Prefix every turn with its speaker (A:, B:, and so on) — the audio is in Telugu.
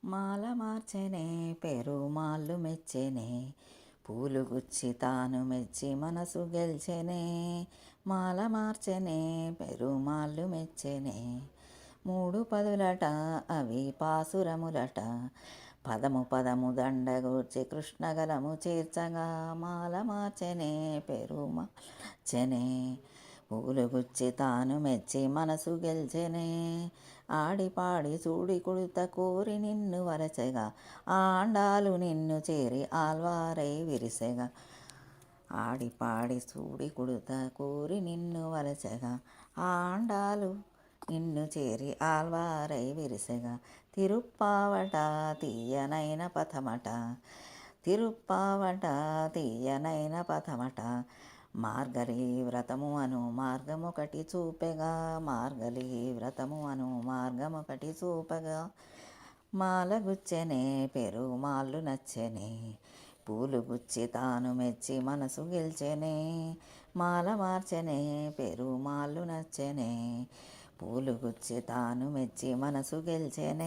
A: మాల మార్చెనే పెరుమాళ్ళు మెచ్చెనే, పూలు గుచ్చి తాను మెచ్చి మనసు గెల్చెనే. మాల మార్చెనే పెరుమాళ్ళు మెచ్చెనే, మూడు పదులట అవి పాసురములట, పదము పదము దండగూర్చి కృష్ణగలము చేర్చగా. మాల మార్చెనే పెరుమాచెనే, పూలు గుచ్చి తాను మెచ్చి మనసు గెల్చెనే. ఆడిపాడి చూడి కుడుత కోరి నిన్ను వరచెగా, ఆండాలు నిన్ను చేరి ఆల్వారై విరిసెగా. ఆడిపాడి చూడి కుడుత కోరి నిన్ను వరచెగా, ఆండాలు నిన్ను చేరి ఆల్వారై విరిసెగా. తిరుప్పావట తీయనైన పథమట, తిరుప్పావట తీయనైన పథమట, మార్గలి వ్రతము అను మార్గమొకటి చూపెగా. మార్గలి వ్రతము అను మార్గమొకటి చూపగా. మాల గుచ్చెనే పెరుమాళ్ళు నచ్చెనే, పూలు గుచ్చి తాను మెచ్చి మనసు గెల్చెనే. మాల మార్చెనే పెరుమాళ్ళు నచ్చెనే, పూలు గుచ్చి తాను మెచ్చి మనసు గెల్చెనే.